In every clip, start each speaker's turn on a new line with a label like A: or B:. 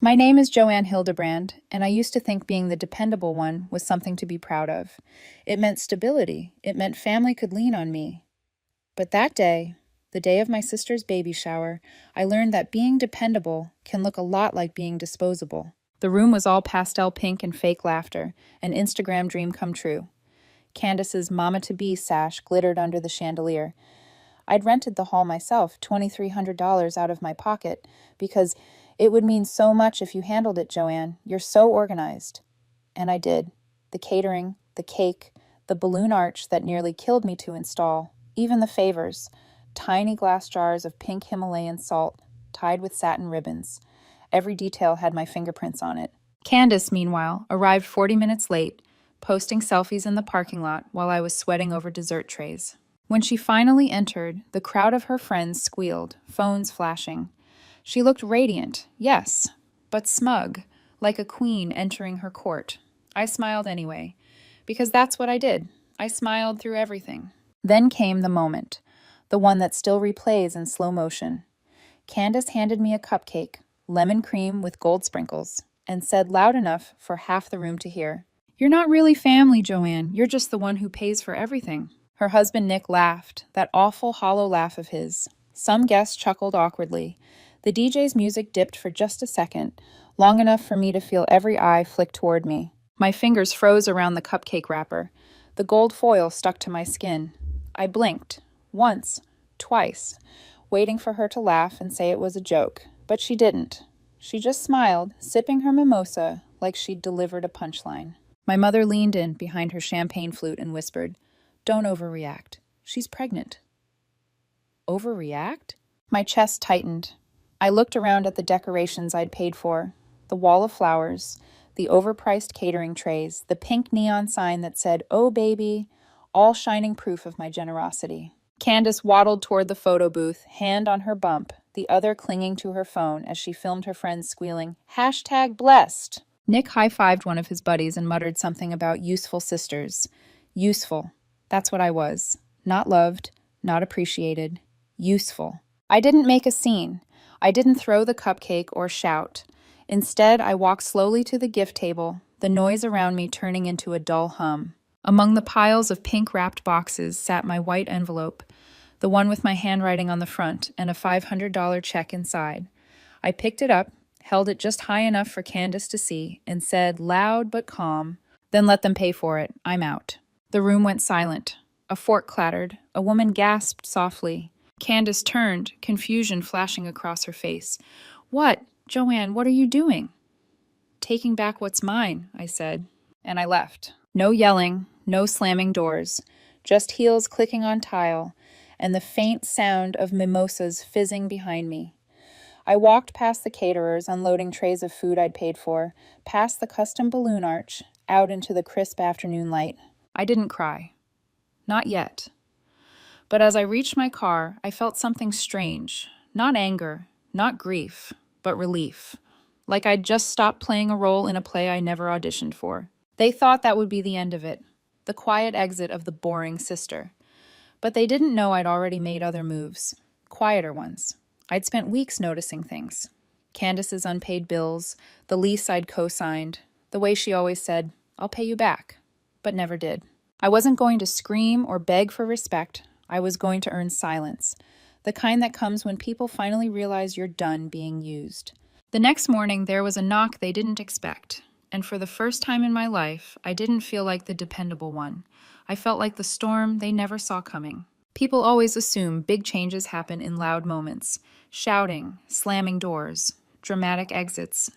A: My name is Joanne Hildebrand, and I used to think being the dependable one was something to be proud of. It meant stability. It meant family could lean on me. But that day, the day of my sister's baby shower, I learned that being dependable can look a lot like being disposable. The room was all pastel pink and fake laughter, an Instagram dream come true. Candace's mama-to-be sash glittered under the chandelier. I'd rented the hall myself, $2,300 out of my pocket, because it would mean so much if you handled it, Joanne. You're so organized. And I did. The catering, the cake, the balloon arch that nearly killed me to install, even the favors. Tiny glass jars of pink Himalayan salt, tied with satin ribbons. Every detail had my fingerprints on it. Candace, meanwhile, arrived 40 minutes late, posting selfies in the parking lot while I was sweating over dessert trays. When she finally entered, the crowd of her friends squealed, phones flashing. She looked radiant, yes, but smug, like a queen entering her court. I smiled anyway, because that's what I did. I smiled through everything. Then came the moment, the one that still replays in slow motion. Candace handed me a cupcake, lemon cream with gold sprinkles, and said loud enough for half the room to hear, "You're not really family, Joanne. You're just the one who pays for everything." Her husband Nick laughed, that awful hollow laugh of his. Some guests chuckled awkwardly. The DJ's music dipped for just a second, long enough for me to feel every eye flick toward me. My fingers froze around the cupcake wrapper. The gold foil stuck to my skin. I blinked, once, twice, waiting for her to laugh and say it was a joke. But she didn't. She just smiled, sipping her mimosa like she'd delivered a punchline. My mother leaned in behind her champagne flute and whispered, "Don't overreact. She's pregnant." Overreact? My chest tightened. I looked around at the decorations I'd paid for, the wall of flowers, the overpriced catering trays, the pink neon sign that said, "Oh baby," all shining proof of my generosity. Candace waddled toward the photo booth, hand on her bump, the other clinging to her phone as she filmed her friends squealing, "#blessed." Nick high-fived one of his buddies and muttered something about useful sisters. Useful. That's what I was. Not loved, not appreciated. Useful. I didn't make a scene. I didn't throw the cupcake or shout. Instead, I walked slowly to the gift table, the noise around me turning into a dull hum. Among the piles of pink-wrapped boxes sat my white envelope, the one with my handwriting on the front and a $500 check inside. I picked it up, held it just high enough for Candace to see, and said, loud but calm, "Then let them pay for it. I'm out." The room went silent. A fork clattered. A woman gasped softly. Candace turned, confusion flashing across her face. "What? Joanne, what are you doing?" "Taking back what's mine," I said, and I left. No yelling, no slamming doors, just heels clicking on tile, and the faint sound of mimosas fizzing behind me. I walked past the caterers unloading trays of food I'd paid for, past the custom balloon arch, out into the crisp afternoon light. I didn't cry. Not yet. But as I reached my car, I felt something strange. Not anger, not grief, but relief. Like I'd just stopped playing a role in a play I never auditioned for. They thought that would be the end of it, the quiet exit of the boring sister. But they didn't know I'd already made other moves, quieter ones. I'd spent weeks noticing things. Candace's unpaid bills, the lease I'd co-signed, the way she always said, "I'll pay you back," but never did. I wasn't going to scream or beg for respect. I was going to earn silence, the kind that comes when people finally realize you're done being used. The next morning, there was a knock they didn't expect, and for the first time in my life, I didn't feel like the dependable one. I felt like the storm they never saw coming. People always assume big changes happen in loud moments, shouting, slamming doors, dramatic exits.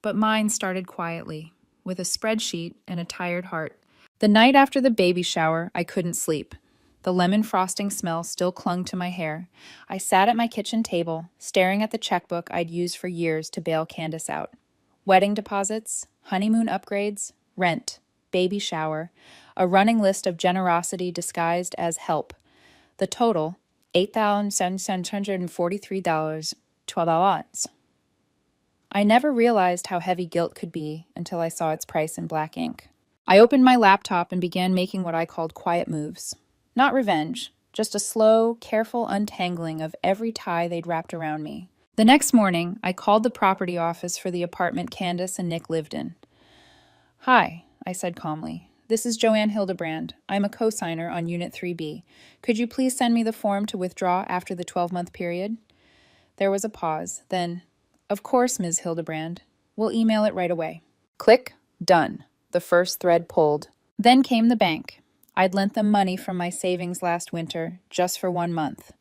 A: But mine started quietly, with a spreadsheet and a tired heart. The night after the baby shower, I couldn't sleep. The lemon frosting smell still clung to my hair. I sat at my kitchen table, staring at the checkbook I'd used for years to bail Candace out. Wedding deposits, honeymoon upgrades, rent, baby shower, a running list of generosity disguised as help. The total, $8,743.12. I never realized how heavy guilt could be until I saw its price in black ink. I opened my laptop and began making what I called quiet moves. Not revenge, just a slow, careful untangling of every tie they'd wrapped around me. The next morning, I called the property office for the apartment Candace and Nick lived in. "Hi," I said calmly. "This is Joanne Hildebrand. I'm a co-signer on Unit 3B. Could you please send me the form to withdraw after the 12-month period?" There was a pause. Then, "Of course, Ms. Hildebrand. We'll email it right away." Click. Done. The first thread pulled. Then came the bank. I'd lent them money from my savings last winter, just for 1 month.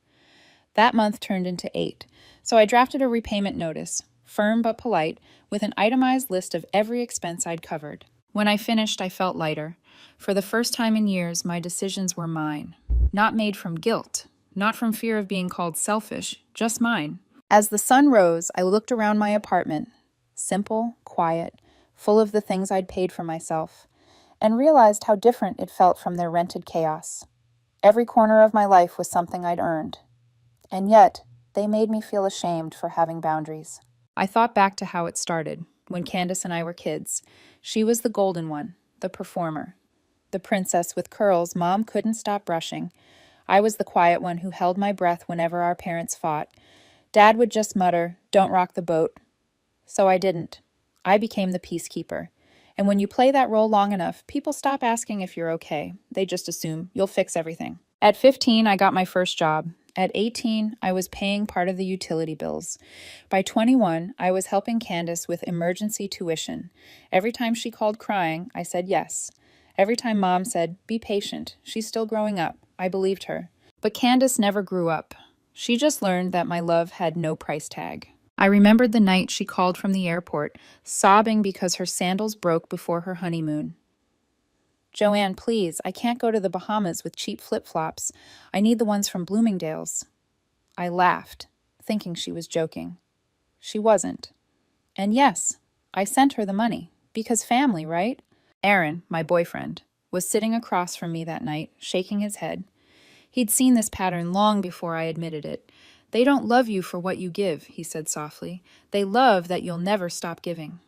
A: That month turned into 8, so I drafted a repayment notice, firm but polite, with an itemized list of every expense I'd covered. When I finished, I felt lighter. For the first time in years, my decisions were mine. Not made from guilt, not from fear of being called selfish, just mine. As the sun rose, I looked around my apartment, simple, quiet, full of the things I'd paid for myself, and realized how different it felt from their rented chaos. Every corner of my life was something I'd earned. And yet, they made me feel ashamed for having boundaries. I thought back to how it started, when Candace and I were kids. She was the golden one, the performer. The princess with curls Mom couldn't stop brushing. I was the quiet one who held my breath whenever our parents fought. Dad would just mutter, "Don't rock the boat." So I didn't. I became the peacekeeper. And when you play that role long enough, people stop asking if you're okay. They just assume you'll fix everything. At 15, I got my first job. At 18, I was paying part of the utility bills. By 21, I was helping Candace with emergency tuition. Every time she called crying, I said yes. Every time Mom said, "Be patient, she's still growing up," I believed her. But Candace never grew up. She just learned that my love had no price tag. I remembered the night she called from the airport, sobbing because her sandals broke before her honeymoon. "Joanne, please, I can't go to the Bahamas with cheap flip-flops. I need the ones from Bloomingdale's." I laughed, thinking she was joking. She wasn't. And yes, I sent her the money, because family, right? Aaron, my boyfriend, was sitting across from me that night, shaking his head. He'd seen this pattern long before I admitted it. "They don't love you for what you give," he said softly. "They love that you'll never stop giving."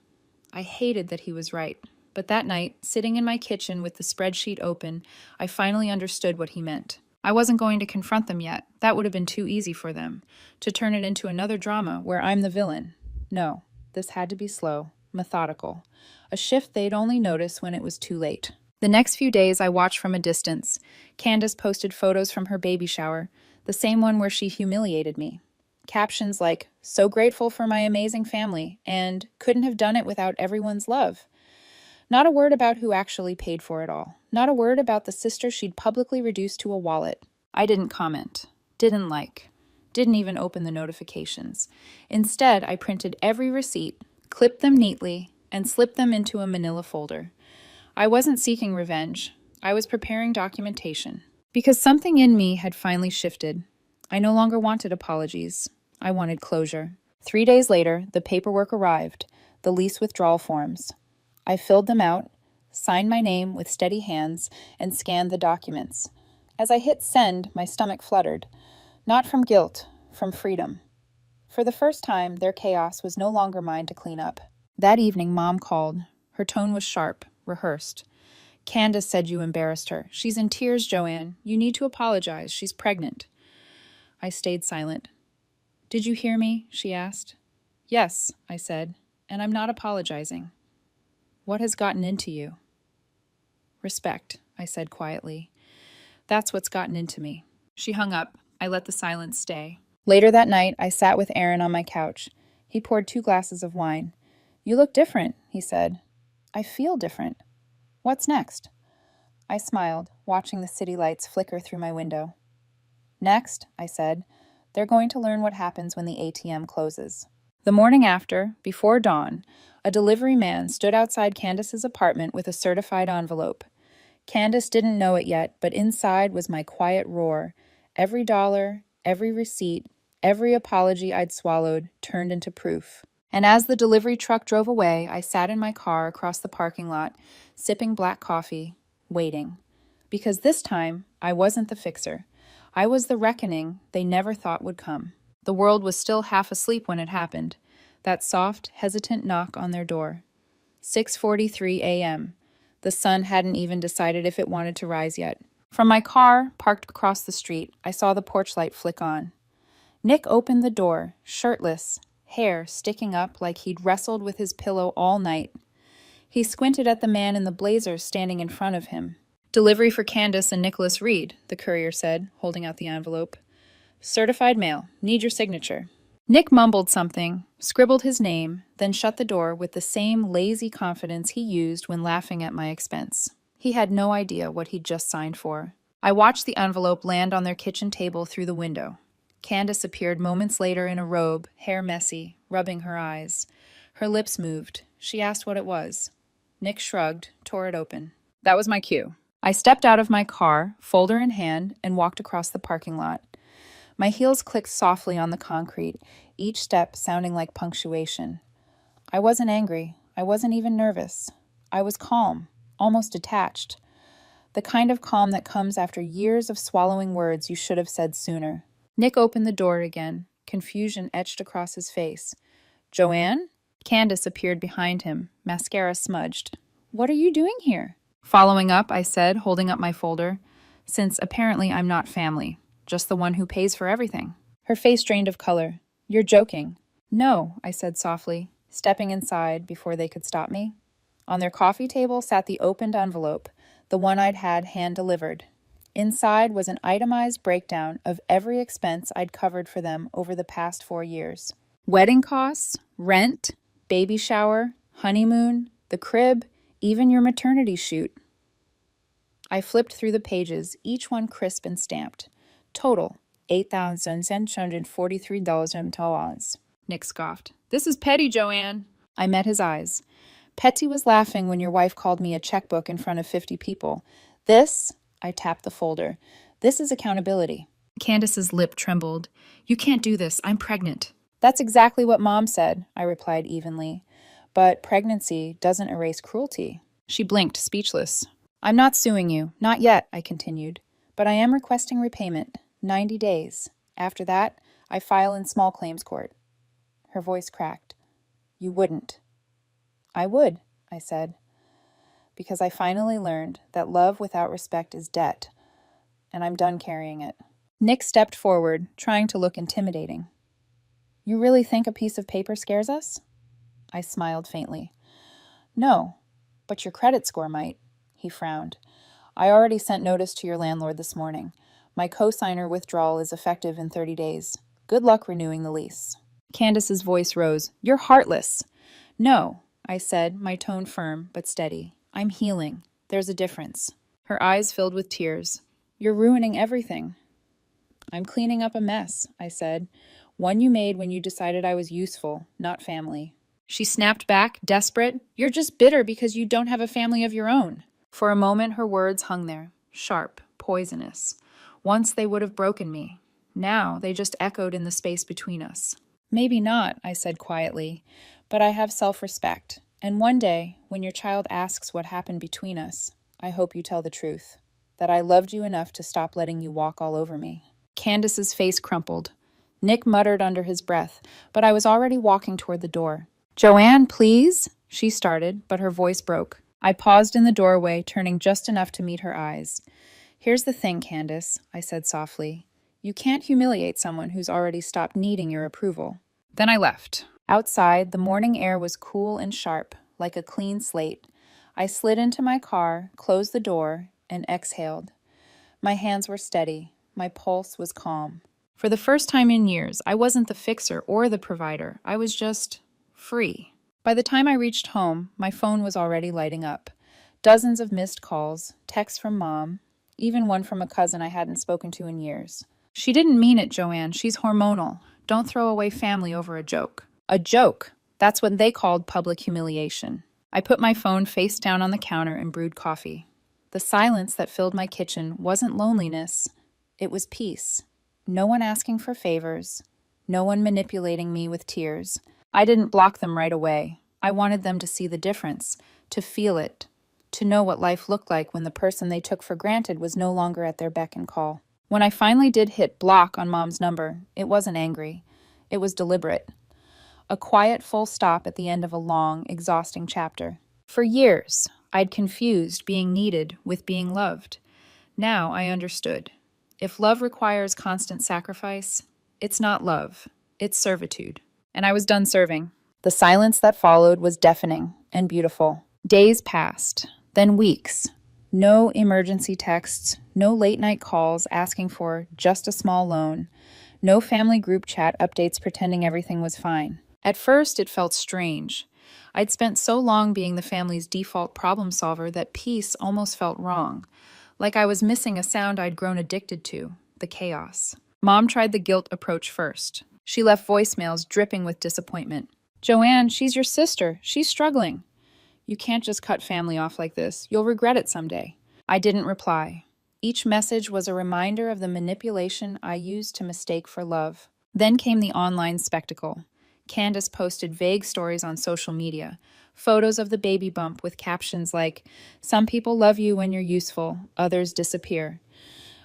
A: I hated that he was right. But that night, sitting in my kitchen with the spreadsheet open, I finally understood what he meant. I wasn't going to confront them yet. That would have been too easy for them. To turn it into another drama where I'm the villain. No, this had to be slow, methodical. A shift they'd only notice when it was too late. The next few days I watched from a distance. Candace posted photos from her baby shower, the same one where she humiliated me. Captions like, "So grateful for my amazing family," and "Couldn't have done it without everyone's love." Not a word about who actually paid for it all. Not a word about the sister she'd publicly reduced to a wallet. I didn't comment, didn't like, didn't even open the notifications. Instead, I printed every receipt, clipped them neatly, and slipped them into a manila folder. I wasn't seeking revenge. I was preparing documentation. Because something in me had finally shifted. I no longer wanted apologies. I wanted closure. 3 days later, the paperwork arrived, the lease withdrawal forms. I filled them out, signed my name with steady hands, and scanned the documents. As I hit send, my stomach fluttered. Not from guilt, from freedom. For the first time, their chaos was no longer mine to clean up. That evening, Mom called. Her tone was sharp, rehearsed. "Candace said you embarrassed her. She's in tears, Joanne. You need to apologize. She's pregnant." I stayed silent. "Did you hear me?" she asked. "Yes," I said, "and I'm not apologizing." "What has gotten into you?" "Respect," I said quietly. "That's what's gotten into me." She hung up. I let the silence stay. Later that night, I sat with Aaron on my couch. He poured 2 glasses of wine. "You look different," he said. "I feel different. What's next?" I smiled, watching the city lights flicker through my window. "Next," I said, "they're going to learn what happens when the ATM closes." The morning after, before dawn, a delivery man stood outside Candace's apartment with a certified envelope. Candace didn't know it yet, but inside was my quiet roar. Every dollar, every receipt, every apology I'd swallowed turned into proof. And as the delivery truck drove away, I sat in my car across the parking lot, sipping black coffee, waiting. Because this time, I wasn't the fixer. I was the reckoning they never thought would come. The world was still half asleep when it happened. That soft, hesitant knock on their door. 6:43 a.m. The sun hadn't even decided if it wanted to rise yet. From my car, parked across the street, I saw the porch light flick on. Nick opened the door, shirtless, hair sticking up like he'd wrestled with his pillow all night. He squinted at the man in the blazer standing in front of him. "Delivery for Candace and Nicholas Reed," the courier said, holding out the envelope. "Certified mail. Need your signature." Nick mumbled something, scribbled his name, then shut the door with the same lazy confidence he used when laughing at my expense. He had no idea what he'd just signed for. I watched the envelope land on their kitchen table through the window. Candace appeared moments later in a robe, hair messy, rubbing her eyes. Her lips moved. She asked what it was. Nick shrugged, tore it open. That was my cue. I stepped out of my car, folder in hand, and walked across the parking lot. My heels clicked softly on the concrete, each step sounding like punctuation. I wasn't angry. I wasn't even nervous. I was calm, almost detached. The kind of calm that comes after years of swallowing words you should have said sooner. Nick opened the door again, confusion etched across his face. "Joanne?" Candace appeared behind him, mascara smudged. "What are you doing here?" "Following up," I said, holding up my folder, "since apparently I'm not family, just the one who pays for everything." Her face drained of color. "You're joking." "No," I said softly, stepping inside before they could stop me. On their coffee table sat the opened envelope, the one I'd had hand-delivered. Inside was an itemized breakdown of every expense I'd covered for them over the past 4 years. Wedding costs, rent, baby shower, honeymoon, the crib, even your maternity shoot. I flipped through the pages, each one crisp and stamped. Total, $8,743. Nick scoffed. "This is petty, Joanne." I met his eyes. "Petty was laughing when your wife called me a checkbook in front of 50 people. This," I tapped the folder, "this is accountability." Candace's lip trembled. "You can't do this. I'm pregnant." "That's exactly what Mom said," I replied evenly. "But pregnancy doesn't erase cruelty." She blinked, speechless. "I'm not suing you. Not yet," I continued. "But I am requesting repayment. 90 days. After that, I file in small claims court." Her voice cracked. "You wouldn't." "I would," I said. "Because I finally learned that love without respect is debt, and I'm done carrying it." Nick stepped forward, trying to look intimidating. "You really think a piece of paper scares us?" I smiled faintly. "No, but your credit score might." He frowned. "I already sent notice to your landlord this morning. My co-signer withdrawal is effective in 30 days. Good luck renewing the lease." Candace's voice rose. "You're heartless." "No," I said, my tone firm but steady. "I'm healing. There's a difference." Her eyes filled with tears. "You're ruining everything." "I'm cleaning up a mess," I said. "One you made when you decided I was useful, not family." She snapped back, desperate. "You're just bitter because you don't have a family of your own." For a moment, her words hung there, sharp, poisonous. Once they would have broken me. Now they just echoed in the space between us. "Maybe not," I said quietly, "but I have self-respect. And one day, when your child asks what happened between us, I hope you tell the truth. That I loved you enough to stop letting you walk all over me." Candace's face crumpled. Nick muttered under his breath, but I was already walking toward the door. "Joanne, please," she started, but her voice broke. I paused in the doorway, turning just enough to meet her eyes. "Here's the thing, Candace," I said softly. "You can't humiliate someone who's already stopped needing your approval." Then I left. Outside, the morning air was cool and sharp, like a clean slate. I slid into my car, closed the door, and exhaled. My hands were steady. My pulse was calm. For the first time in years, I wasn't the fixer or the provider. I was just free. By the time I reached home, my phone was already lighting up. Dozens of missed calls, texts from Mom, even one from a cousin I hadn't spoken to in years. "She didn't mean it, Joanne. She's hormonal. Don't throw away family over a joke." A joke. That's what they called public humiliation. I put my phone face down on the counter and brewed coffee. The silence that filled my kitchen wasn't loneliness. It was peace. No one asking for favors. No one manipulating me with tears. I didn't block them right away. I wanted them to see the difference, to feel it, to know what life looked like when the person they took for granted was no longer at their beck and call. When I finally did hit block on Mom's number, it wasn't angry. It was deliberate. A quiet full stop at the end of a long, exhausting chapter. For years, I'd confused being needed with being loved. Now I understood. If love requires constant sacrifice, It's not love, it's servitude. And I was done serving. The silence that followed was deafening and beautiful. Days passed, then weeks. No emergency texts, no late night calls asking for just a small loan, no family group chat updates pretending everything was fine. At first, it felt strange. I'd spent so long being the family's default problem solver that peace almost felt wrong, like I was missing a sound I'd grown addicted to, the chaos. Mom tried the guilt approach first. She left voicemails dripping with disappointment. "Joanne, she's your sister. She's struggling. You can't just cut family off like this. You'll regret it someday." I didn't reply. Each message was a reminder of the manipulation I used to mistake for love. Then came the online spectacle. Candace posted vague stories on social media, photos of the baby bump with captions like, "Some people love you when you're useful, others disappear."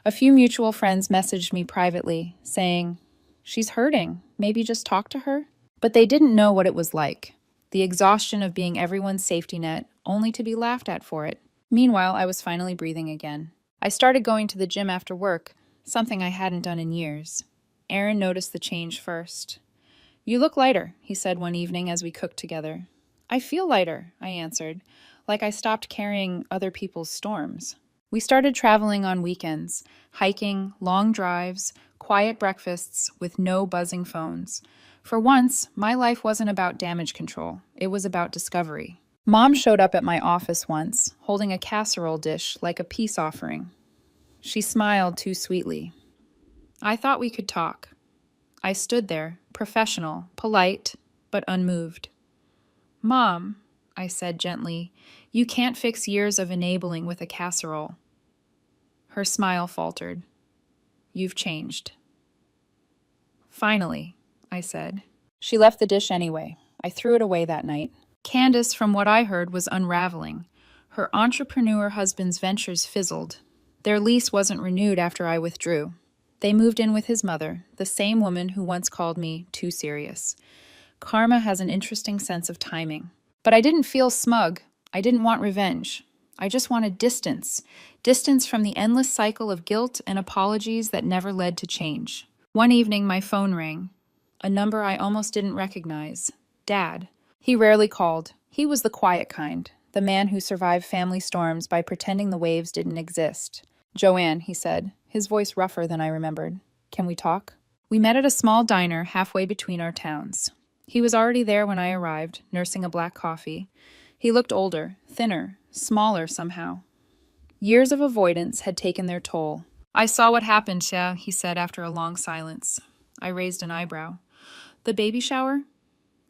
A: A few mutual friends messaged me privately, saying, "She's hurting, maybe just talk to her?" But they didn't know what it was like. The exhaustion of being everyone's safety net, only to be laughed at for it. Meanwhile, I was finally breathing again. I started going to the gym after work, something I hadn't done in years. Aaron noticed the change first. "You look lighter," he said one evening as we cooked together. "I feel lighter," I answered, like I stopped carrying other people's storms. We started traveling on weekends, hiking, long drives, quiet breakfasts with no buzzing phones. For once, my life wasn't about damage control. It was about discovery. Mom showed up at my office once, holding a casserole dish like a peace offering. She smiled too sweetly. I thought we could talk. I stood there, professional, polite, but unmoved. "Mom," I said gently, "you can't fix years of enabling with a casserole." Her smile faltered. "You've changed." "Finally," I said. She left the dish anyway. I threw it away that night. Candace, from what I heard, was unraveling. Her entrepreneur husband's ventures fizzled. Their lease wasn't renewed after I withdrew. They moved in with his mother, the same woman who once called me too serious. Karma has an interesting sense of timing. But I didn't feel smug. I didn't want revenge. I just wanted distance. Distance from the endless cycle of guilt and apologies that never led to change. One evening, my phone rang. A number I almost didn't recognize. Dad. He rarely called. He was the quiet kind, the man who survived family storms by pretending the waves didn't exist. "Joanne," he said, his voice rougher than I remembered. "Can we talk?" We met at a small diner halfway between our towns. He was already there when I arrived, nursing a black coffee. He looked older, thinner, smaller somehow. Years of avoidance had taken their toll. "I saw what happened, Xia," he said after a long silence. I raised an eyebrow. "The baby shower?"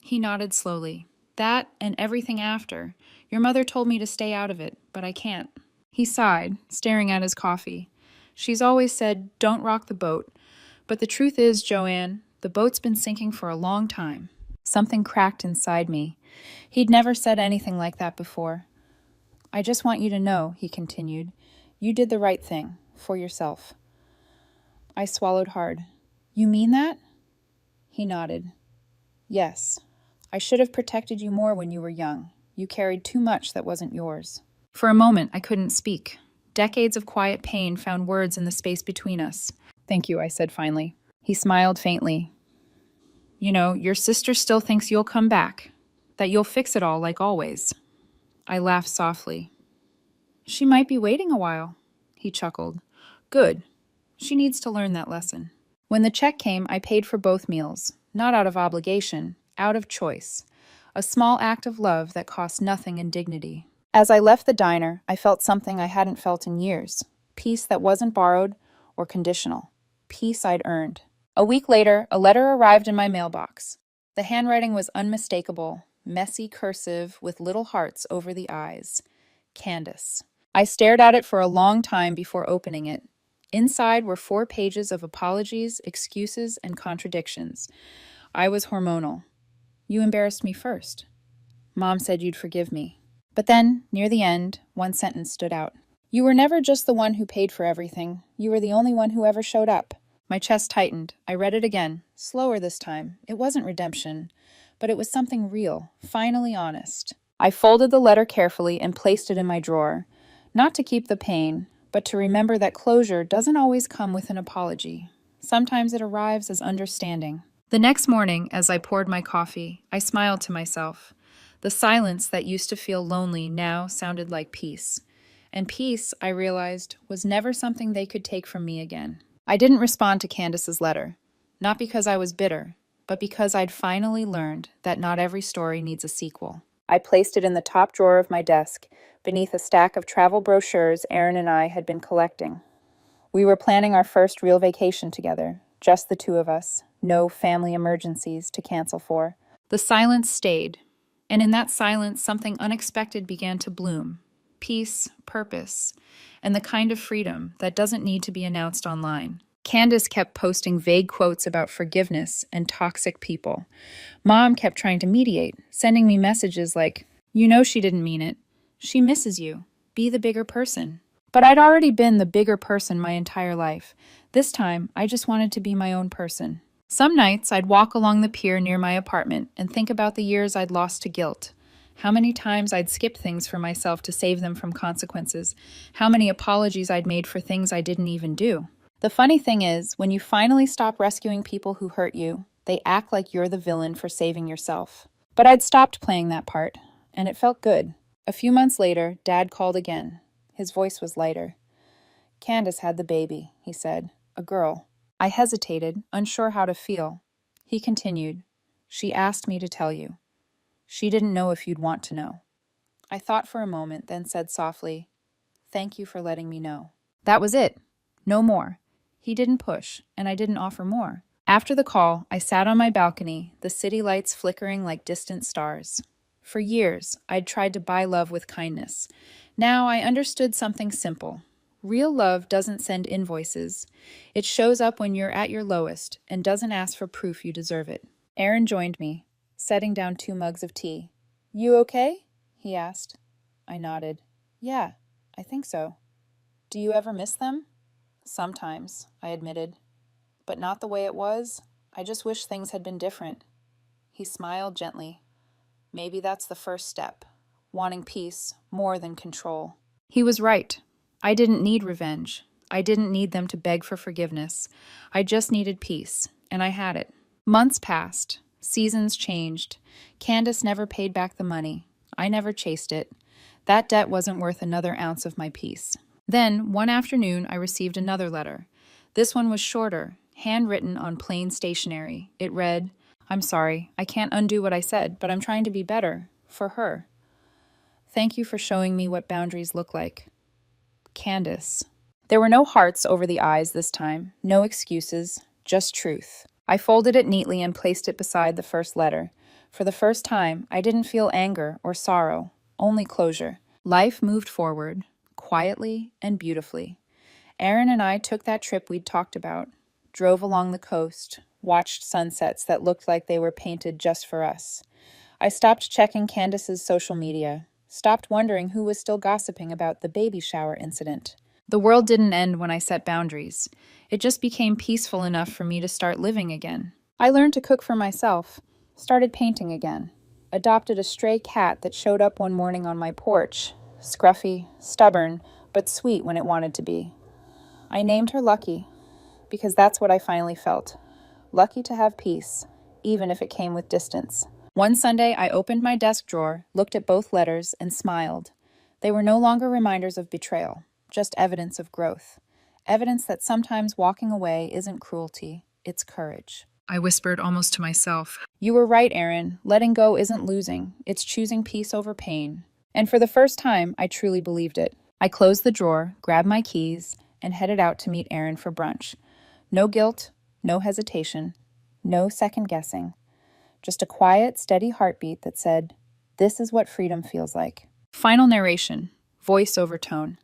A: He nodded slowly. "That and everything after. Your mother told me to stay out of it, but I can't." He sighed, staring at his coffee. "She's always said, 'Don't rock the boat.' But the truth is, Joanne, the boat's been sinking for a long time." Something cracked inside me. He'd never said anything like that before. "I just want you to know," he continued, "you did the right thing, for yourself." I swallowed hard. "You mean that?" He nodded. "Yes. I should have protected you more when you were young. You carried too much that wasn't yours." For a moment, I couldn't speak. Decades of quiet pain found words in the space between us. "Thank you," I said finally. He smiled faintly. "You know, your sister still thinks you'll come back, that you'll fix it all like always." I laughed softly. "She might be waiting a while." He chuckled. "Good. She needs to learn that lesson." When the check came, I paid for both meals, not out of obligation, out of choice. A small act of love that cost nothing in dignity. As I left the diner, I felt something I hadn't felt in years. Peace that wasn't borrowed or conditional. Peace I'd earned. A week later, a letter arrived in my mailbox. The handwriting was unmistakable, messy cursive with little hearts over the eyes. Candace. I stared at it for a long time before opening it. Inside were 4 pages of apologies, excuses, and contradictions. I was hormonal. "You embarrassed me first. Mom said you'd forgive me." But then, near the end, one sentence stood out. "You were never just the one who paid for everything. You were the only one who ever showed up." My chest tightened. I read it again, slower this time. It wasn't redemption, but it was something real, finally honest. I folded the letter carefully and placed it in my drawer, not to keep the pain, but to remember that closure doesn't always come with an apology. Sometimes it arrives as understanding. The next morning, as I poured my coffee, I smiled to myself. The silence that used to feel lonely now sounded like peace. And peace, I realized, was never something they could take from me again. I didn't respond to Candace's letter, not because I was bitter, but because I'd finally learned that not every story needs a sequel. I placed it in the top drawer of my desk, beneath a stack of travel brochures Aaron and I had been collecting. We were planning our first real vacation together, just the two of us, no family emergencies to cancel for. The silence stayed, and in that silence something unexpected began to bloom. Peace, purpose, and the kind of freedom that doesn't need to be announced online. Candace kept posting vague quotes about forgiveness and toxic people. Mom kept trying to mediate, sending me messages like, "You know she didn't mean it. She misses you. Be the bigger person." But I'd already been the bigger person my entire life. This time, I just wanted to be my own person. Some nights, I'd walk along the pier near my apartment and think about the years I'd lost to guilt. How many times I'd skipped things for myself to save them from consequences. How many apologies I'd made for things I didn't even do. The funny thing is, when you finally stop rescuing people who hurt you, they act like you're the villain for saving yourself. But I'd stopped playing that part, and it felt good. A few months later, Dad called again. His voice was lighter. "Candace had the baby," he said. "A girl." I hesitated, unsure how to feel. He continued, "She asked me to tell you. She didn't know if you'd want to know." I thought for a moment, then said softly, "Thank you for letting me know." That was it. No more. He didn't push, and I didn't offer more. After the call, I sat on my balcony, the city lights flickering like distant stars. For years, I'd tried to buy love with kindness. Now I understood something simple. Real love doesn't send invoices. It shows up when you're at your lowest and doesn't ask for proof you deserve it. Aaron joined me, setting down 2 mugs of tea. "You okay?" he asked. I nodded. "Yeah, I think so." "Do you ever miss them?" "Sometimes," I admitted. "But not the way it was. I just wish things had been different." He smiled gently. "Maybe that's the first step. Wanting peace more than control." He was right. I didn't need revenge. I didn't need them to beg for forgiveness. I just needed peace, and I had it. Months passed. Seasons changed. Candace never paid back the money. I never chased it. That debt wasn't worth another ounce of my peace. Then, one afternoon, I received another letter. This one was shorter, handwritten on plain stationery. It read, "I'm sorry, I can't undo what I said, but I'm trying to be better. For her. Thank you for showing me what boundaries look like. Candace." There were no hearts over the eyes this time, no excuses, just truth. I folded it neatly and placed it beside the first letter. For the first time, I didn't feel anger or sorrow, only closure. Life moved forward, quietly and beautifully. Aaron and I took that trip we'd talked about, drove along the coast, watched sunsets that looked like they were painted just for us. I stopped checking Candace's social media, stopped wondering who was still gossiping about the baby shower incident. The world didn't end when I set boundaries. It just became peaceful enough for me to start living again. I learned to cook for myself, started painting again, adopted a stray cat that showed up one morning on my porch, scruffy, stubborn, but sweet when it wanted to be. I named her Lucky, because that's what I finally felt. Lucky to have peace, even if it came with distance. One Sunday, I opened my desk drawer, looked at both letters, and smiled. They were no longer reminders of betrayal, just evidence of growth. Evidence that sometimes walking away isn't cruelty, it's courage. I whispered almost to myself. You were right, Aaron. Letting go isn't losing. It's choosing peace over pain. And for the first time, I truly believed it. I closed the drawer, grabbed my keys, and headed out to meet Aaron for brunch. No guilt, no hesitation, no second guessing. Just a quiet, steady heartbeat that said, "This is what freedom feels like." Final narration, voice overtone.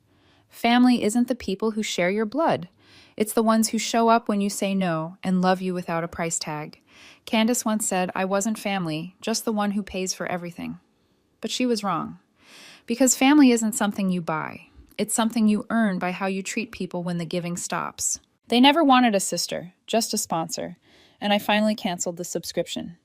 A: Family isn't the people who share your blood. It's the ones who show up when you say no and love you without a price tag. Candace once said, I wasn't family, just the one who pays for everything. But she was wrong. Because family isn't something you buy. It's something you earn by how you treat people when the giving stops. They never wanted a sister, just a sponsor, and I finally canceled the subscription.